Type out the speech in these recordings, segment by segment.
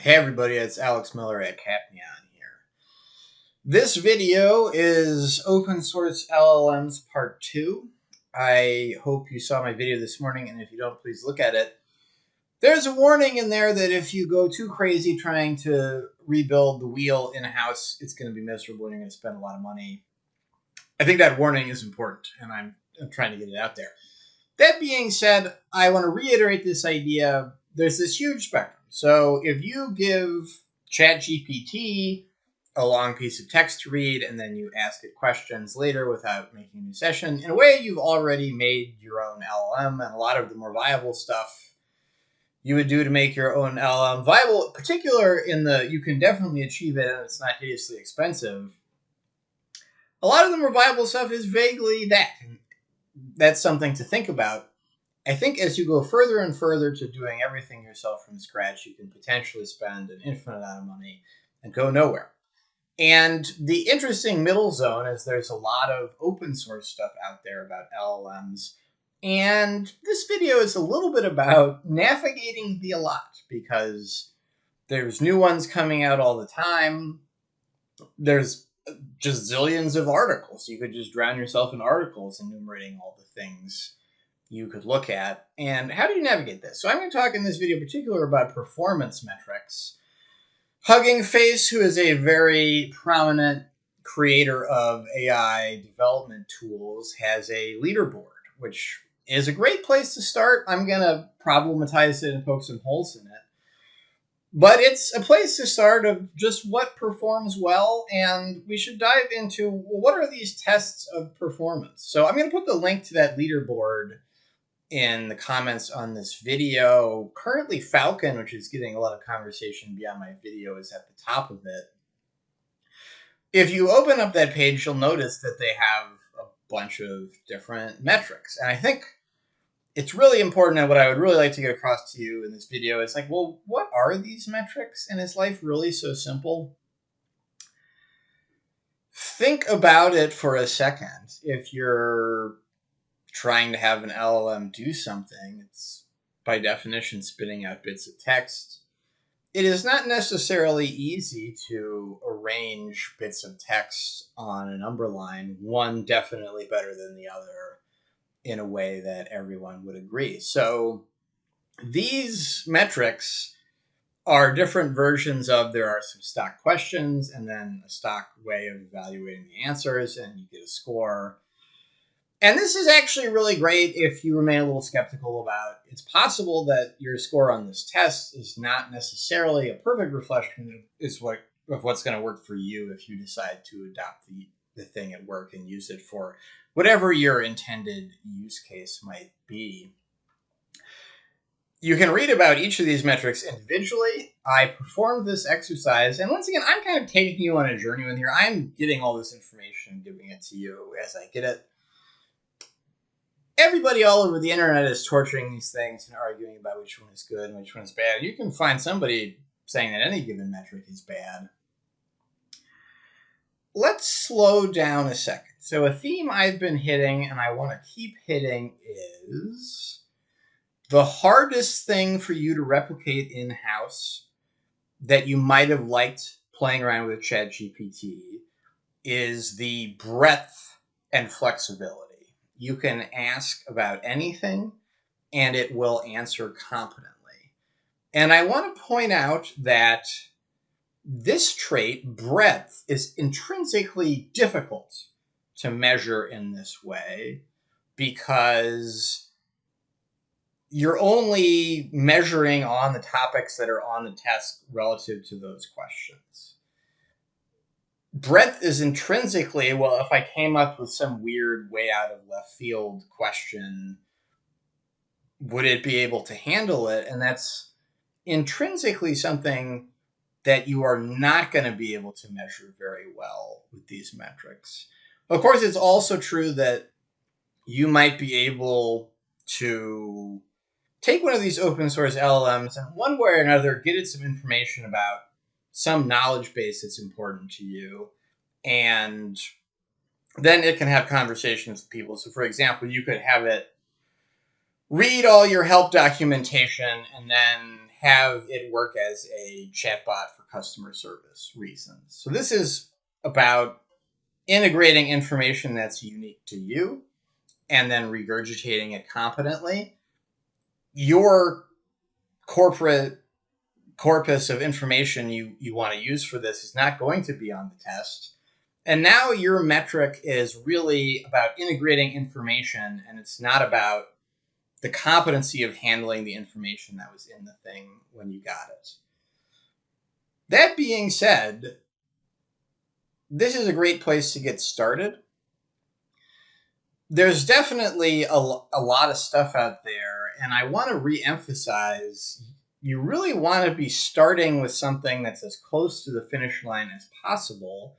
Hey everybody, it's Alex Miller at Capneon here. This video is Open Source LLMs Part 2. I hope you saw my video this morning, and if you don't, please look at it. There's a warning in there that if you go too crazy trying to rebuild the wheel in-house, it's going to be miserable and you're going to spend a lot of money. I think that warning is important, and I'm trying to get it out there. That being said, I want to reiterate this idea. There's this huge spectrum. So if you give ChatGPT a long piece of text to read and then you ask it questions later without making a new session, in a way you've already made your own LLM, and a lot of the more viable stuff you would do to make your own LLM viable, particular in the you can definitely achieve it and it's not hideously expensive. A lot of the more viable stuff is vaguely that. That's something to think about. I think as you go further and further to doing everything yourself from scratch, you can potentially spend an infinite amount of money and go nowhere. And the interesting middle zone is there's a lot of open source stuff out there about LLMs. And this video is a little bit about navigating the lot, because there's new ones coming out all the time. There's just zillions of articles. You could just drown yourself in articles enumerating all the things you could look at. And how do you navigate this? So I'm going to talk in this video in particular about performance metrics. Hugging Face, who is a very prominent creator of AI development tools, has a leaderboard, which is a great place to start. I'm going to problematize it and poke some holes in it. But it's a place to start of just what performs well, and we should dive into, well, what are these tests of performance? So I'm going to put the link to that leaderboard in the comments on this video. Currently, Falcon, which is getting a lot of conversation beyond my video, is at the top of it. If you open up that page, you'll notice that they have a bunch of different metrics. And I think it's really important, and what I would really like to get across to you in this video is like, well, what are these metrics? And is life really so simple? Think about it for a second. If you're trying to have an LLM do something, it's by definition spitting out bits of text. It is not necessarily easy to arrange bits of text on a number line, one definitely better than the other, in a way that everyone would agree. So these metrics are different versions of, there are some stock questions and then a stock way of evaluating the answers, and you get a score. And this is actually really great if you remain a little skeptical about, it's possible that your score on this test is not necessarily a perfect reflection of what's going to work for you if you decide to adopt the thing at work and use it for whatever your intended use case might be. You can read about each of these metrics individually. I performed this exercise, and once again, I'm kind of taking you on a journey with here. I'm getting all this information, giving it to you as I get it. Everybody all over the internet is torturing these things and arguing about which one is good and which one is bad. You can find somebody saying that any given metric is bad. Let's slow down a second. So a theme I've been hitting and I want to keep hitting is the hardest thing for you to replicate in-house that you might have liked playing around with ChatGPT is the breadth and flexibility. You can ask about anything and it will answer competently. And I want to point out that this trait, breadth, is intrinsically difficult to measure in this way because you're only measuring on the topics that are on the test relative to those questions. Breadth is intrinsically, well, if I came up with some weird way out of left field question, would it be able to handle it? And that's intrinsically something that you are not going to be able to measure very well with these metrics. Of course, it's also true that you might be able to take one of these open source LLMs and one way or another get it some information about some knowledge base that's important to you, and then it can have conversations with people. So for example, you could have it read all your help documentation and then have it work as a chatbot for customer service reasons. So this is about integrating information that's unique to you and then regurgitating it competently. Your corporate corpus of information you want to use for this is not going to be on the test. And now your metric is really about integrating information, and it's not about the competency of handling the information that was in the thing when you got it. That being said, this is a great place to get started. There's definitely a lot of stuff out there, and I want to re-emphasize, you really want to be starting with something that's as close to the finish line as possible.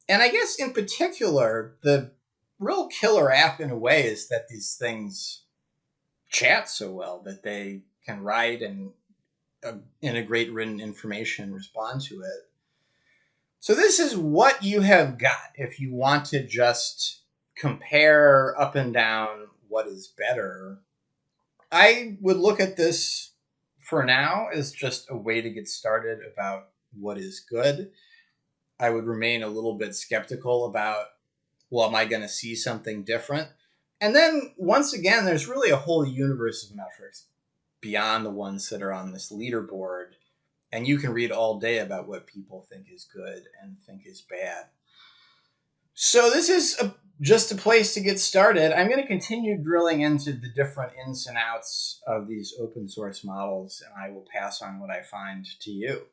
And I guess in particular, the real killer app in a way is that these things chat so well that they can write and integrate written information and respond to it. So this is what you have got if you want to just compare up and down what is better. I would look at this for now as just a way to get started about what is good. I would remain a little bit skeptical about, well, am I going to see something different? And then once again, there's really a whole universe of metrics beyond the ones that are on this leaderboard. And you can read all day about what people think is good and think is bad. So this is just a place to get started. I'm going to continue drilling into the different ins and outs of these open source models, and I will pass on what I find to you.